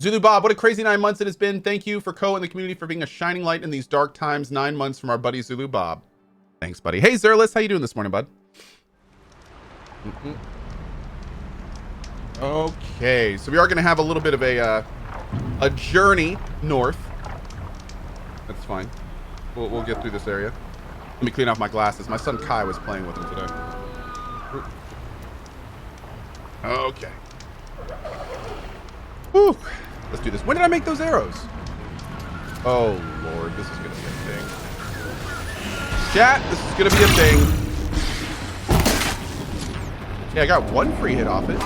Zulu Bob, what a crazy 9 months it has been. Thank you for Cohh and the community for being a shining light in these dark times. 9 months from our buddy Zulu Bob. Thanks, buddy. Hey, Zerlis, how you doing this morning, bud? Okay, so we are going to have a little bit of a journey north. That's fine. We'll get through this area. Let me clean off my glasses. My son Kai was playing with them today. Okay. Whew. Let's do this. When did I make those arrows? Oh, Lord. This is going to be a thing. Chat, this is going to be a thing. Yeah, I got one free hit off it.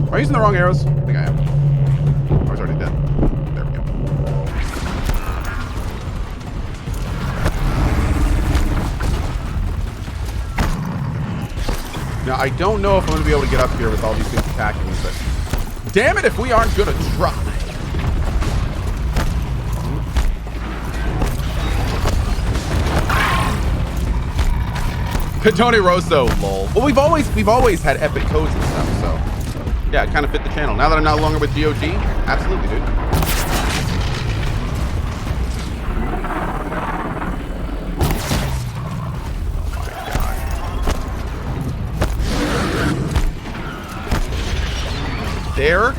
Am I using the wrong arrows? I think I am. I was already dead. There we go. Now, I don't know if I'm going to be able to get up here with all these things attacking me, but damn it if we aren't going to try. Catone Rosso, lol. Well, we've always had epic codes and stuff, so yeah, it kind of fit the channel. Now that I'm no longer with GOG, absolutely, dude. There.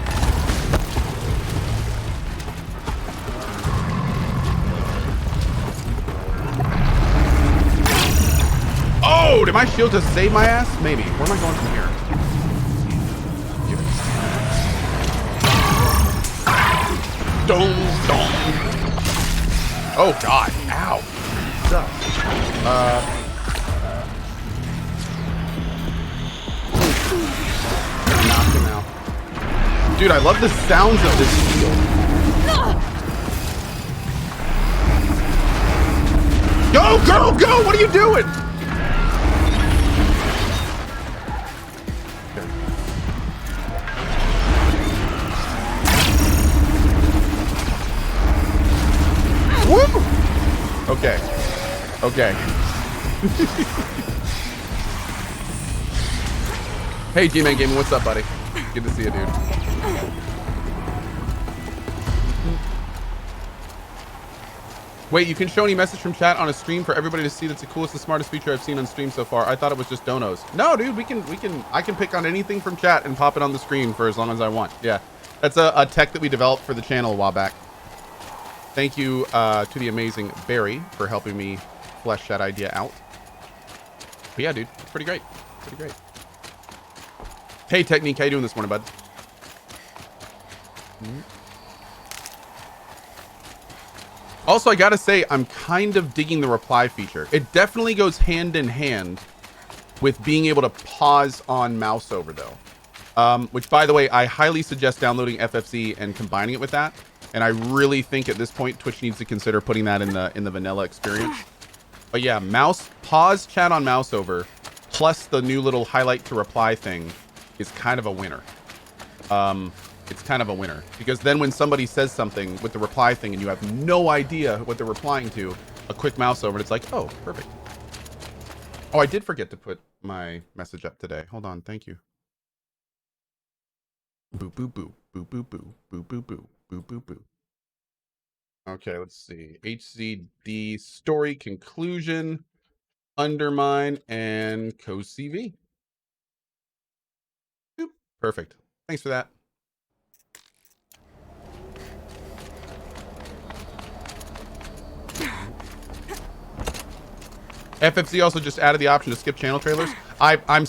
Oh, did my shield just save my ass? Maybe. Where am I going from here? Dong, dong. Oh, God. Ow. Knocked him out. Dude, I love the sounds of this shield. Go, girl, go! What are you doing? Woo! Okay. Okay. Hey, G-Man Gaming, what's up, buddy? Good to see you, dude. Wait, you can show any message from chat on a stream for everybody to see. That's the coolest and smartest feature I've seen on stream so far. I thought it was just donos. No, dude, I can pick on anything from chat and pop it on the screen for as long as I want. Yeah, that's a tech that we developed for the channel a while back. Thank you to the amazing Barry for helping me flesh that idea out. But yeah, dude, it's pretty great. Pretty great. Hey, Technique, how you doing this morning, bud? Also, I gotta say, I'm kind of digging the reply feature. It definitely goes hand in hand with being able to pause on mouse over, though. Which, by the way, I highly suggest downloading FFC and combining it with that. And I really think at this point, Twitch needs to consider putting that in the vanilla experience. But yeah, pause chat on mouse over, plus the new little highlight to reply thing is kind of a winner. It's kind of a winner because then when somebody says something with the reply thing and you have no idea what they're replying to, a quick mouse over, and it's like, oh, perfect. Oh, I did forget to put my message up today. Hold on. Thank you. Boo, boo, boo, boo, boo, boo, boo, boo, boo. Boo, boo, boo. Okay, let's see. HCD story conclusion, undermine, and CohhCV. Boop. Perfect. Thanks for that. FFC also just added the option to skip channel trailers. I'm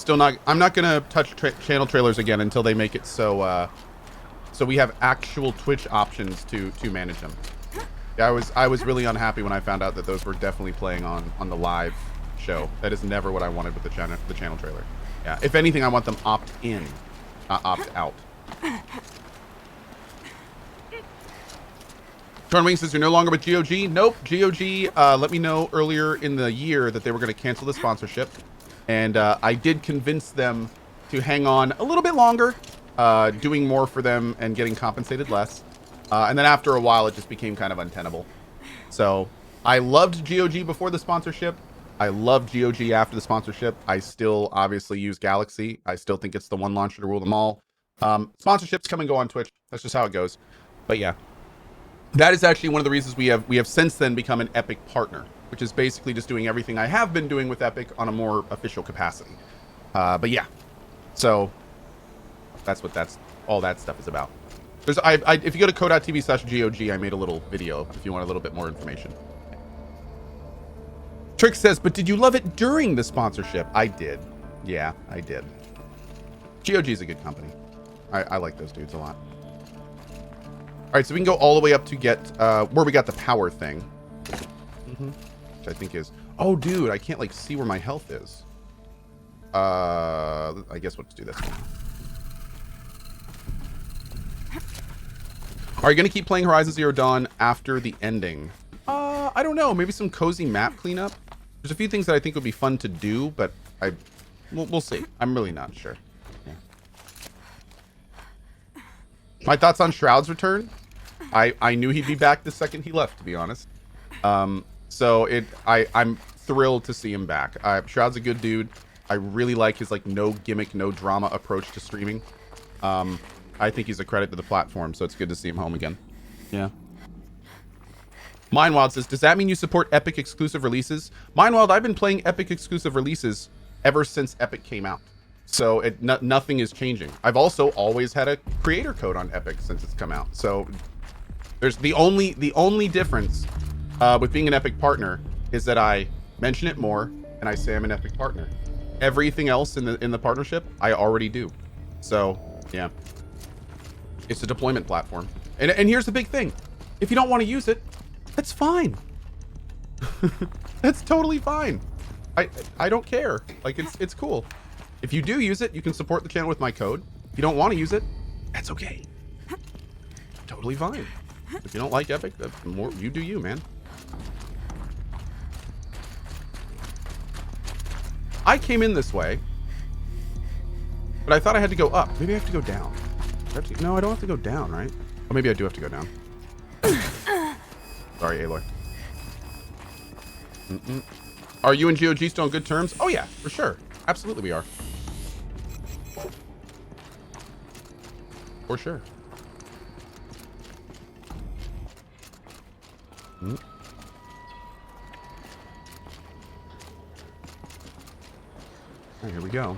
not gonna touch channel trailers again until they make it so so we have actual Twitch options to manage them. Yeah, I was really unhappy when I found out that those were definitely playing on the live show. That is never what I wanted with the channel trailer. Yeah, if anything, I want them opt in, not opt out. John Wing says you're no longer with GOG. Nope, GOG let me know earlier in the year that they were going to cancel the sponsorship, and I did convince them to hang on a little bit longer, doing more for them and getting compensated less. And then after a while, it just became kind of untenable. So I loved GOG before the sponsorship. I love GOG after the sponsorship. I still obviously use Galaxy. I still think it's the one launcher to rule them all. Sponsorships come and go on Twitch. That's just how it goes. But yeah, that is actually one of the reasons we have since then become an Epic partner, which is basically just doing everything I have been doing with Epic on a more official capacity. But yeah, so that's what all that stuff is about. There's if you go to cohh.tv/GOG, I made a little video if you want a little bit more information. Trick says, but did you love it during the sponsorship? I did. Yeah, I did. GOG is a good company. I like those dudes a lot. All right, so we can go all the way up to get where we got the power thing. Which I think is... Oh, dude, I can't, like, see where my health is. I guess we'll just do this one. Are you going to keep playing Horizon Zero Dawn after the ending? I don't know. Maybe some cozy map cleanup. There's a few things that I think would be fun to do, but we'll see. I'm really not sure. Yeah. My thoughts on Shroud's return? I knew he'd be back the second he left, to be honest. So I'm thrilled to see him back. Shroud's a good dude. I really like his like no gimmick, no drama approach to streaming. I think he's a credit to the platform, so it's good to see him home again. Yeah. Mindwild says, does that mean you support Epic exclusive releases? Mindwild, I've been playing Epic exclusive releases ever since Epic came out. So nothing is changing. I've also always had a creator code on Epic since it's come out. So there's the only difference with being an Epic partner is that I mention it more and I say I'm an Epic partner. Everything else in the partnership, I already do. So yeah. It's a deployment platform. And here's the big thing. If you don't want to use it, that's fine. That's totally fine. I don't care. Like it's cool. If you do use it, you can support the channel with my code. If you don't want to use it, that's okay. Totally fine. If you don't like Epic, that's more you do you, man. I came in this way, but I thought I had to go up. Maybe I have to go down. No, I don't have to go down, right? Oh, maybe I do have to go down. Sorry, Aloy. Are you and GOG still on good terms? Oh, yeah, for sure. Absolutely, we are. For sure. Right, here we go.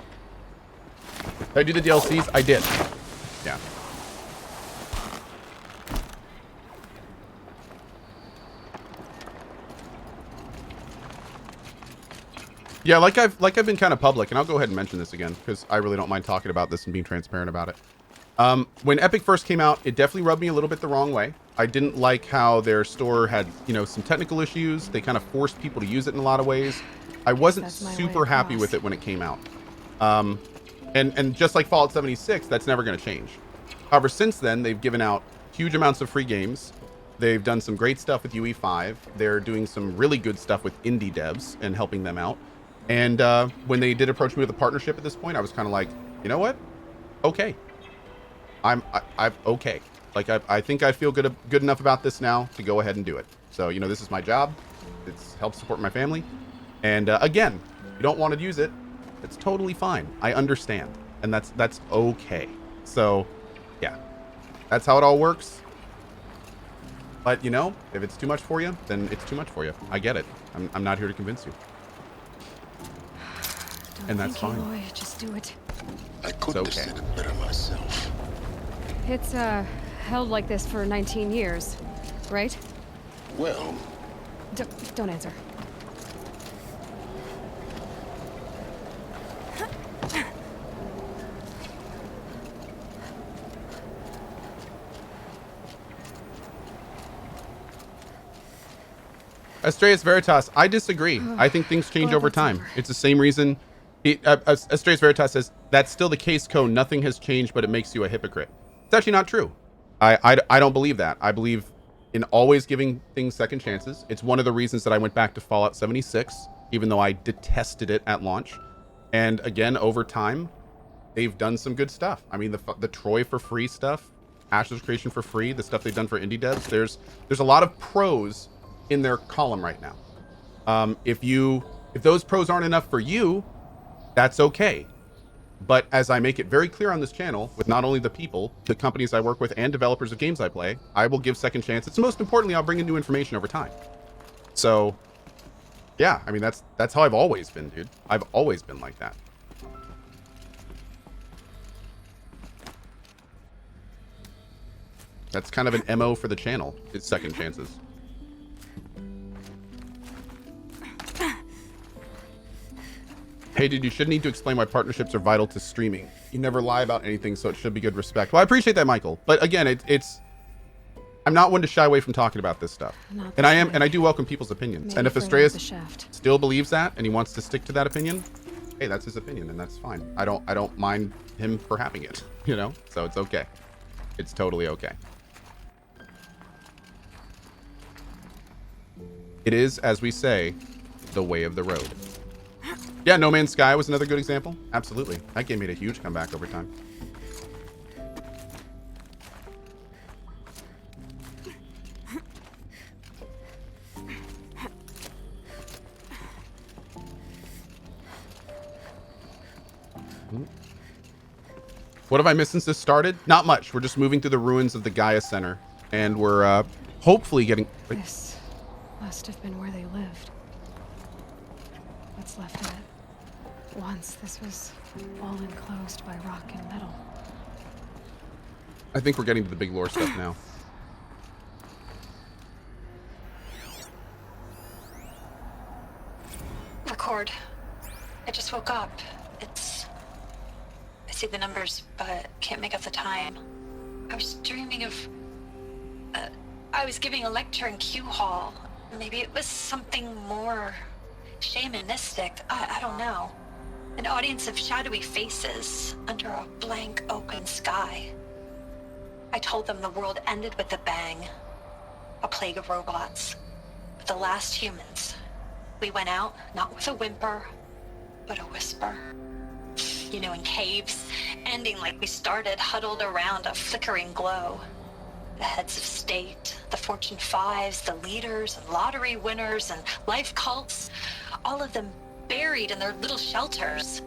Did I do the DLCs? I did. Yeah. Yeah, like I've been kind of public, and I'll go ahead and mention this again because I really don't mind talking about this and being transparent about it. When Epic first came out, it definitely rubbed me a little bit the wrong way. I didn't like how their store had, some technical issues. They kind of forced people to use it in a lot of ways. I wasn't super happy with it when it came out. And just like Fallout 76, that's never going to change. However, since then, they've given out huge amounts of free games. They've done some great stuff with UE5. They're doing some really good stuff with indie devs and helping them out. And when they did approach me with a partnership at this point, I was kind of like, you know what? Okay. I'm okay. Like, I think I feel good enough about this now to go ahead and do it. So, this is my job. It's helped support my family. And again, you don't want to use it. It's totally fine. I understand. And that's okay. So, yeah. That's how it all works. But, if it's too much for you, then it's too much for you. I get it. I'm not here to convince you. And that's fine. Aloy, just do it. I could have said it better myself. It's held like this for 19 years, right? Well, don't answer. Astraeus Veritas, I disagree. I think things change over time. It's the same reason. Astraeus Veritas says, that's still the case, Cohh. Nothing has changed, but it makes you a hypocrite. It's actually not true. I don't believe that. I believe in always giving things second chances. It's one of the reasons that I went back to Fallout 76, even though I detested it at launch. And again, over time, they've done some good stuff. I mean, the Troy for free stuff, Ashes creation for free, the stuff they've done for indie devs. There's a lot of pros in their column right now. If those pros aren't enough for you, that's okay. But as I make it very clear on this channel, with not only the people, the companies I work with, and developers of games I play, I will give second chances. Most importantly, I'll bring in new information over time. So, yeah, I mean, that's how I've always been, dude. I've always been like that. That's kind of an MO for the channel, is second chances. Hey, dude, you shouldn't need to explain why partnerships are vital to streaming. You never lie about anything, so it should be good respect. Well, I appreciate that, Michael. But again, it's I'm not one to shy away from talking about this stuff. And I do welcome people's opinions. Maybe and if Astreus Astreus still believes that and he wants to stick to that opinion, hey, that's his opinion, and that's fine. I don't mind him for having it, you know? So it's okay. It's totally okay. It is, as we say, the way of the road. Yeah, No Man's Sky was another good example. Absolutely. That game made a huge comeback over time. What have I missed since this started? Not much. We're just moving through the ruins of the Gaia Center, and we're hopefully getting... Wait. This must have been where they lived. What's left of it. Once this was all enclosed by rock and metal. I think we're getting to the big lore stuff now. Record. I just woke up. I see the numbers, but can't make out the time. I was dreaming of... I was giving a lecture in Cohh. Maybe it was something more shamanistic. I don't know. An audience of shadowy faces under a blank open sky. I told them the world ended with a bang. A plague of robots. The last humans. We went out, not with a whimper, but a whisper. You know, in caves, ending like we started, huddled around a flickering glow. The heads of state, the Fortune 5s, the leaders, and lottery winners, and life cults, all of them buried in their little shelters.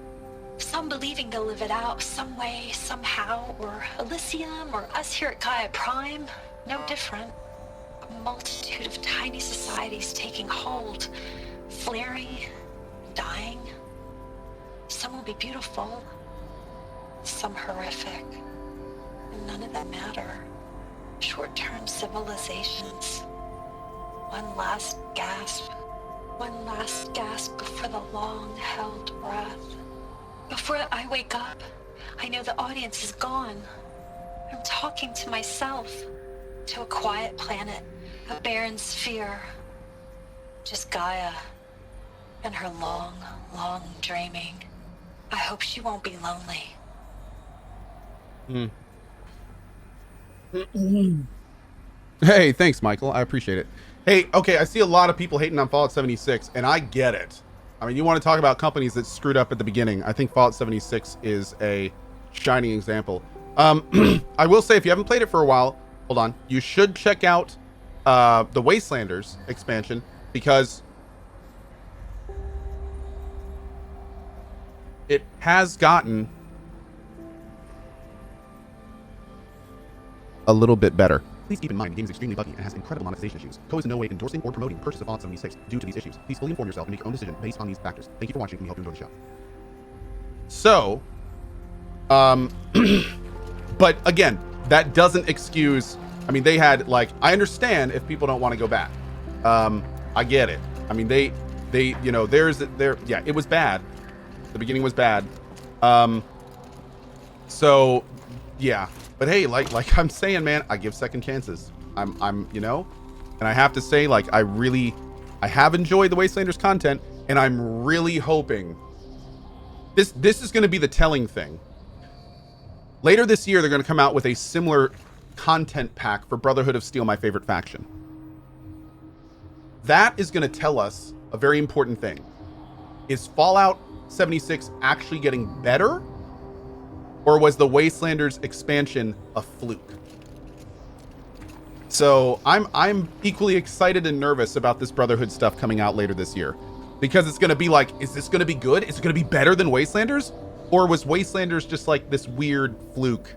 Some believing they'll live it out some way, somehow, or Elysium, or us here at Gaia Prime, no different. A multitude of tiny societies taking hold, flaring, dying. Some will be beautiful, some horrific, and none of them matter. Short-term civilizations. One last gasp before the long-held breath. Before I wake up, I know the audience is gone. I'm talking to myself, to a quiet planet, a barren sphere. Just Gaia and her long, long dreaming. I hope she won't be lonely. Hey, thanks, Michael. I appreciate it. Hey, okay, I see a lot of people hating on Fallout 76, and I get it. I mean, you want to talk about companies that screwed up at the beginning. I think Fallout 76 is a shining example. I will say, if you haven't played it for a while, hold on, you should check out the Wastelanders expansion, because it has gotten a little bit better. Please keep in mind, the game is extremely buggy and has incredible monetization issues. Cohh is in no way endorsing or promoting the purchase of Fallout 76 due to these issues. Please fully inform yourself and make your own decision based on these factors. Thank you for watching, and we hope you enjoy the show. So, but again, that doesn't excuse, I mean, they had, like, I understand if people don't want to go back. I get it. I mean, they, you know, yeah, it was bad. The beginning was bad. So, yeah. But hey, like I'm saying, man, I give second chances. I'm, you know, and I have to say, like, I have enjoyed the Wastelanders content, and I'm really hoping this is going to be the telling thing. Later this year, they're going to come out with a similar content pack for Brotherhood of Steel, my favorite faction. That is going to tell us a very important thing. Is Fallout 76 actually getting better? Or was the Wastelanders expansion a fluke? So I'm equally excited and nervous about this Brotherhood stuff coming out later this year, because it's going to be like, is this going to be good? Is it going to be better than Wastelanders? Or was Wastelanders just like this weird fluke?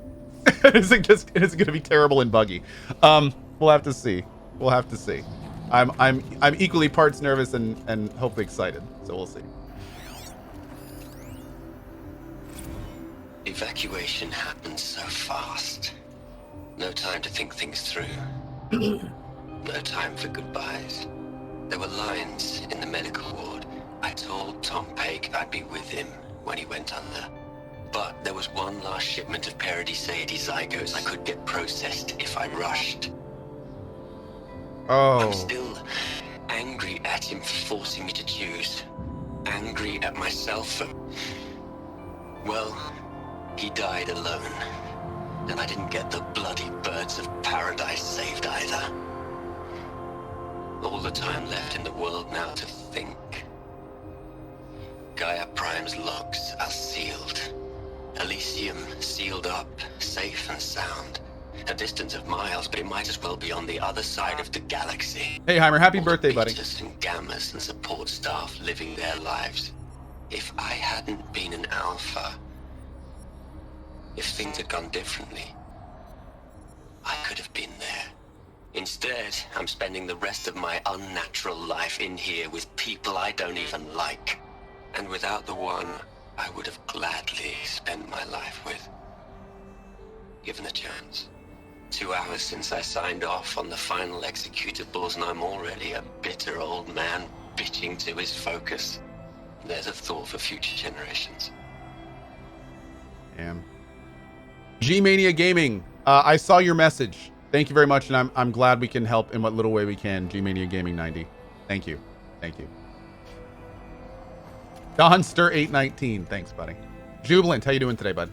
Is it going to be terrible and buggy? We'll have to see. We'll have to see. I'm equally parts nervous and hopefully excited. So we'll see. Evacuation happened so fast. No time to think things through. No time for goodbyes. There were lines in the medical ward. I told Tom Paik I'd be with him when he went under. But there was one last shipment of Paradiseidae zygotes I could get processed if I rushed. Oh. I'm still angry at him for forcing me to choose. Angry at myself for... Well, he died alone. And I didn't get the bloody birds of paradise saved either. All the time left in the world now to think. Gaia Prime's logs are sealed. Elysium sealed up, safe and sound. A distance of miles, but it might as well be on the other side of the galaxy. Hey, Heimer, happy All the birthday, buddy. betas and gammas and support staff living their lives. If I hadn't been an alpha, if things had gone differently, I could have been there. Instead, I'm spending the rest of my unnatural life in here with people I don't even like. And without the one I would have gladly spent my life with. Given the chance. 2 hours since I signed off on the final executables, and I'm already a bitter old man bitching to his focus. There's a thought for future generations. Damn. G-Mania Gaming, I saw your message. Thank you very much, and I'm glad we can help in what little way we can. G-Mania Gaming 90. Thank you. Thank you. Donster 819. Thanks, buddy. Jubilant, how you doing today, bud?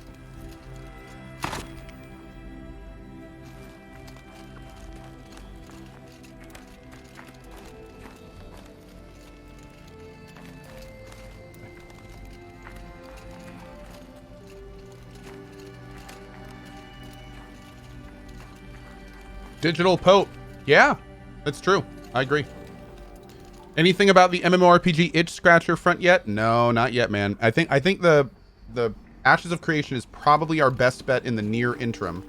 Digital Pope. Yeah, that's true. I agree. Anything about the MMORPG itch scratcher front yet? No, not yet, man. I think the Ashes of Creation is probably our best bet in the near interim.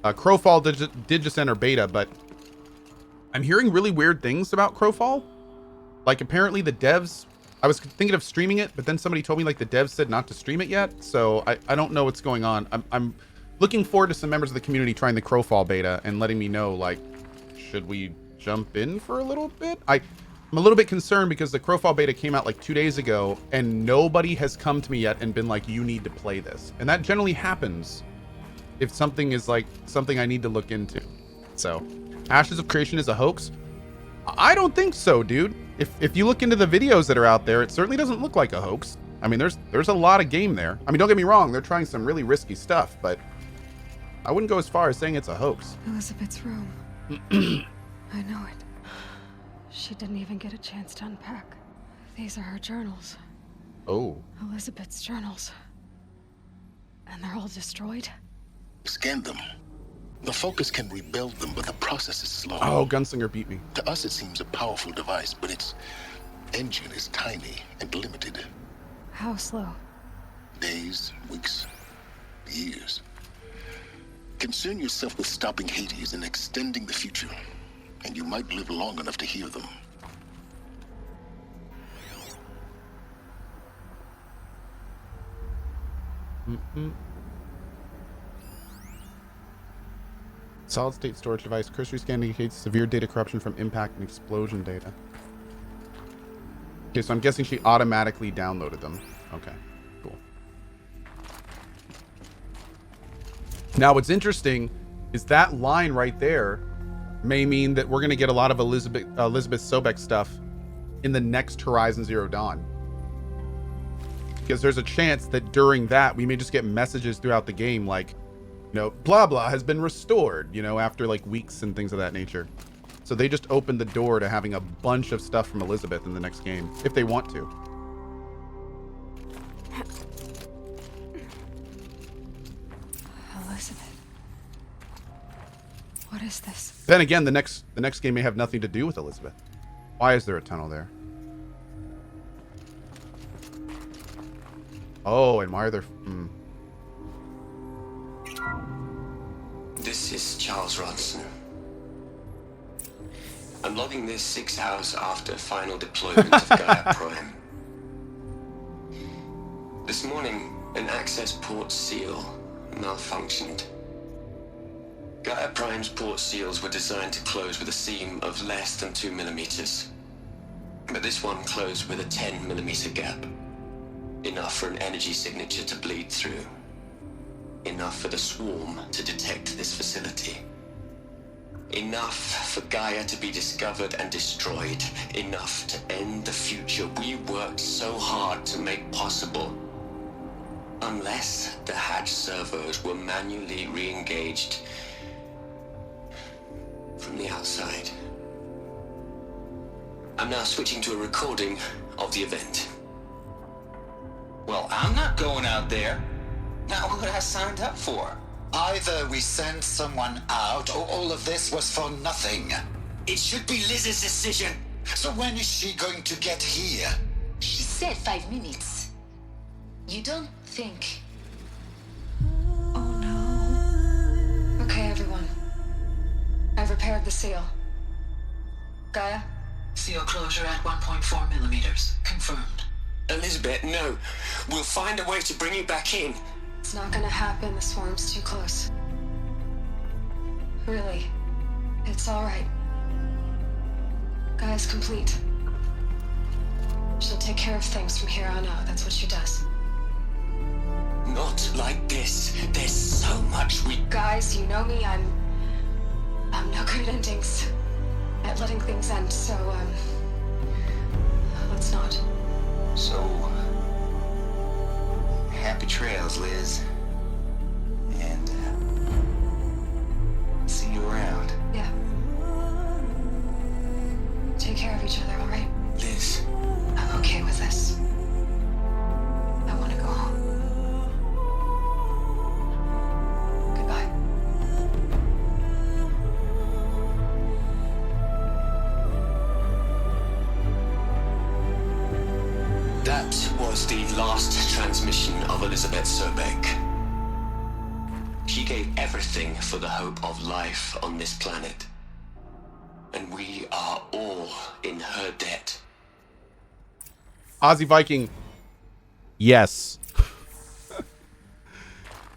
Crowfall did just enter beta, but I'm hearing really weird things about Crowfall. Like, apparently the devs, I was thinking of streaming it, but then somebody told me like the devs said not to stream it yet. So I don't know what's going on. I'm looking forward to some members of the community trying the Crowfall beta and letting me know, like, should we jump in for a little bit? I'm a little bit concerned because the Crowfall beta came out like 2 days ago and nobody has come to me yet and been like, you need to play this. And that generally happens if something is like something I need to look into. So Ashes of Creation is a hoax? I don't think so, dude. If you look into the videos that are out there, it certainly doesn't look like a hoax. I mean, there's a lot of game there. I mean, don't get me wrong, they're trying some really risky stuff, but I wouldn't go as far as saying it's a hoax. Elizabeth's room. I know it. She didn't even get a chance to unpack. These are her journals. Oh. Elizabeth's journals. And they're all destroyed? Scan them. The Focus can rebuild them, but the process is slow. Oh, Gunslinger beat me. To us, it seems a powerful device, but its engine is tiny and limited. How slow? Days, weeks, years. Concern yourself with stopping Hades and extending the future, and you might live long enough to hear them. Solid state storage device. Cursory scan indicates severe data corruption from impact and explosion data. Okay, so I'm guessing she automatically downloaded them. Okay, cool. Now, what's interesting is that line right there may mean that we're going to get a lot of Elizabeth Sobek stuff in the next Horizon Zero Dawn. Because there's a chance that during that, we may just get messages throughout the game like, you know, blah, blah has been restored, you know, after like weeks and things of that nature. So they just opened the door to having a bunch of stuff from Elizabeth in the next game, if they want to. Elizabeth. What is this? Then again, the next game may have nothing to do with Elizabeth. Why is there a tunnel there? Oh, and why are there... This is Charles Ronson. I'm logging this 6 hours after final deployment of Gaia Prime. This morning, an access port seal malfunctioned. Gaia Prime's port seals were designed to close with a seam of less than 2 millimeters. But this one closed with a 10 millimeter gap. Enough for an energy signature to bleed through. Enough for the swarm to detect this facility. Enough for Gaia to be discovered and destroyed. Enough to end the future we worked so hard to make possible. Unless the hatch servos were manually re-engaged from the outside. I'm now switching to a recording of the event. Well, I'm not going out there. Not what I signed up for. Either we send someone out, or all of this was for nothing. It should be Liz's decision. So when is she going to get here? She said 5 minutes. You don't think... Oh no. Okay, everyone. I've repaired the seal. Gaia? Seal closure at 1.4 millimeters. Confirmed. Elizabeth, no. We'll find a way to bring you back in. It's not gonna happen. The swarm's too close. Really. It's alright. Gaia's complete. She'll take care of things from here on out. That's what she does. Not like this. There's so much we... Guys, you know me. I'm no good at endings. At letting things end, so, let's not. So... happy trails, Liz. And, see you around. Yeah. Take care of each other, alright? Liz. I'm okay with this. I want to go home. Goodbye. That was the last transmission of Elizabeth Sobek. She gave everything for the hope of life on this planet. And we are all in her debt. Aussie Viking. Yes.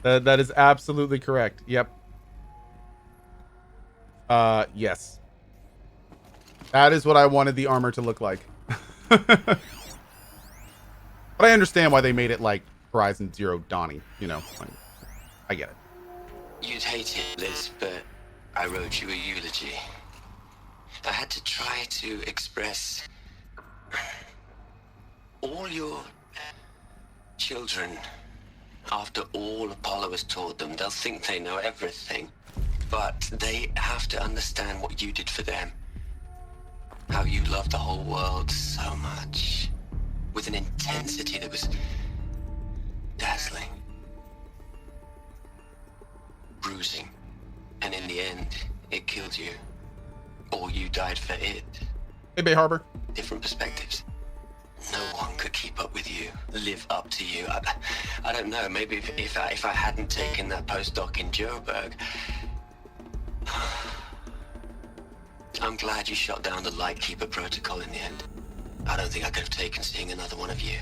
That is absolutely correct. Yep. Yes. That is what I wanted the armor to look like. But I understand why they made it like Horizon Zero Dawn, you know. Like, I get it. You'd hate it, Liz, but I wrote you a eulogy. I had to try to express all your children. After all Apollo has taught them, they'll think they know everything. But they have to understand what you did for them. How you loved the whole world so much. With an intensity that was dazzling. Bruising. And in the end, it killed you. Or you died for it. Hey, Bay Harbor. Different perspectives. No one could keep up with you, live up to you. I don't know, maybe if I hadn't taken that postdoc in Joburg. I'm glad you shot down the Lightkeeper protocol in the end. I don't think I could have taken seeing another one of you.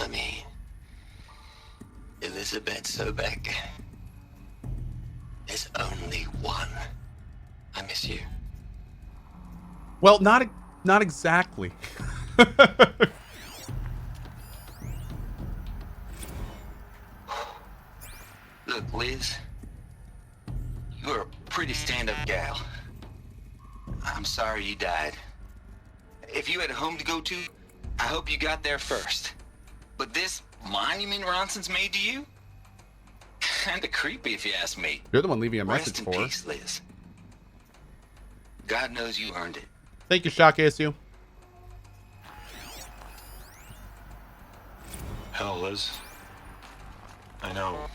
I mean, Elizabeth Sobek. There's only one. I miss you. Well, not exactly. Look, Liz. You're a pretty stand-up gal. I'm sorry you died. If you had a home to go to, I hope you got there first. But this monument Ronson's made to you? Kinda creepy if you ask me. You're the one leaving a message Rest in for her. peace, Liz. God knows you earned it. Thank you, Shock ASU. Hell, Liz. I know.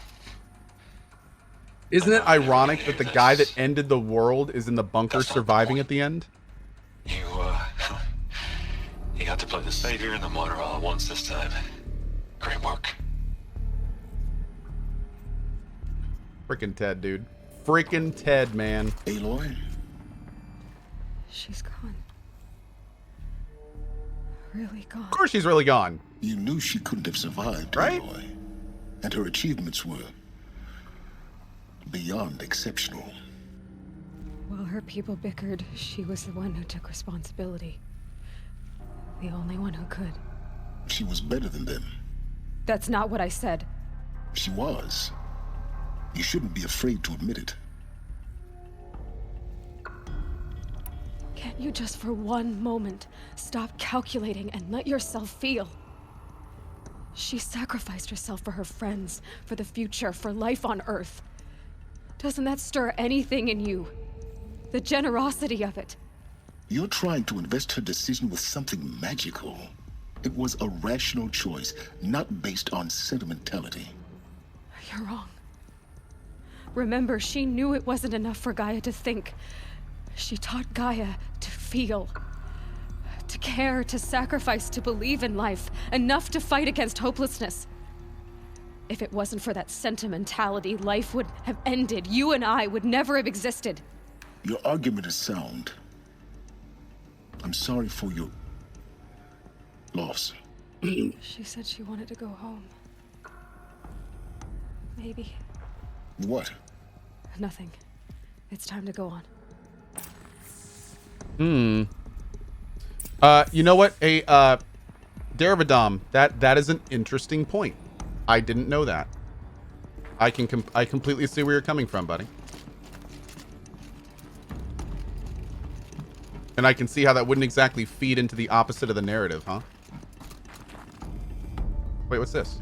Isn't it ironic that the guy that ended the world is in the bunker surviving at the end? You got to play the savior and the martyr all at once this time. Great work. Frickin' Ted, dude. Frickin' Ted, man. Aloy? She's gone. Really gone. Of course she's really gone. You knew she couldn't have survived, Right? Aloy. And her achievements were beyond exceptional. While her people bickered, she was the one who took responsibility. The only one who could. She was better than them. That's not what I said. She was. You shouldn't be afraid to admit it. Can't you just for one moment stop calculating and let yourself feel? She sacrificed herself for her friends, for the future, for life on Earth. Doesn't that stir anything in you? The generosity of it. You're trying to invest her decision with something magical. It was a rational choice, not based on sentimentality. You're wrong. Remember, she knew it wasn't enough for Gaia to think. She taught Gaia to feel. To care, to sacrifice, to believe in life. Enough to fight against hopelessness. If it wasn't for that sentimentality, life would have ended. You and I would never have existed. Your argument is sound. I'm sorry for your loss. She said she wanted to go home. Maybe. What? Nothing. It's time to go on. You know what? Derivadom, that is an interesting point. I didn't know that. I completely see where you're coming from, buddy. And I can see how that wouldn't exactly feed into the opposite of the narrative, huh? Wait, what's this?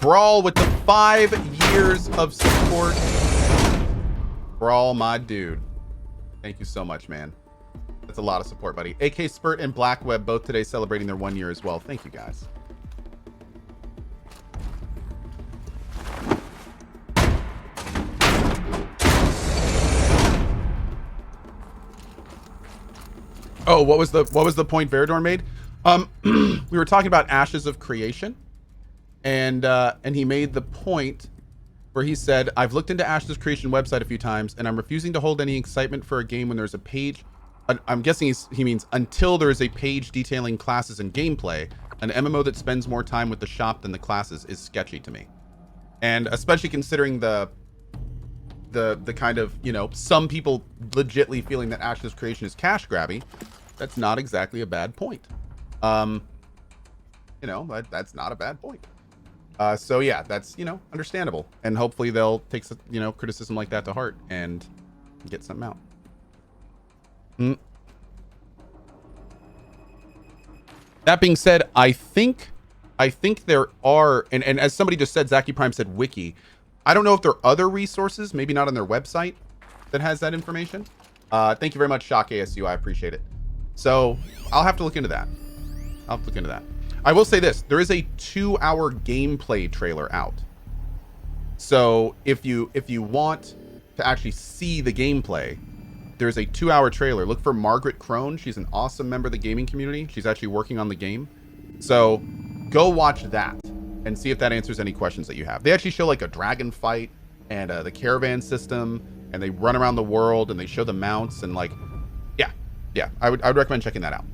Brawl with the 5 years of support. Brawl, my dude. Thank you so much, man. That's a lot of support, buddy. AK Spurt and Blackweb both today celebrating their 1 year as well. Thank you, guys. Oh, what was the point Veridor made? We were talking about Ashes of Creation, and he made the point where he said, "I've looked into Ashes of Creation website a few times, and I'm refusing to hold any excitement for a game when there's a page." I'm guessing he means until there is a page detailing classes and gameplay. An MMO that spends more time with the shop than the classes is sketchy to me, and especially considering the kind of, you know, some people legitly feeling that Ashes of Creation is cash grabby. That's not exactly a bad point. You know, that's not a bad point. So yeah, that's, you know, understandable, and hopefully they'll take, you know, criticism like that to heart and get something out. That being said, I think there are, and as somebody just said, Zaki Prime said wiki. I don't know if there are other resources, maybe not on their website, that has that information. Thank you very much, Shock ASU. I appreciate it. So I'll have to look into that. I will say this: there is a 2-hour gameplay trailer out. So if you want to actually see the gameplay, there's a 2-hour trailer. Look for Margaret Crone. She's an awesome member of the gaming community. She's actually working on the game. So go watch that and see if that answers any questions that you have. They actually show like a dragon fight and the caravan system, and they run around the world and they show the mounts and like, yeah, I would recommend checking that out.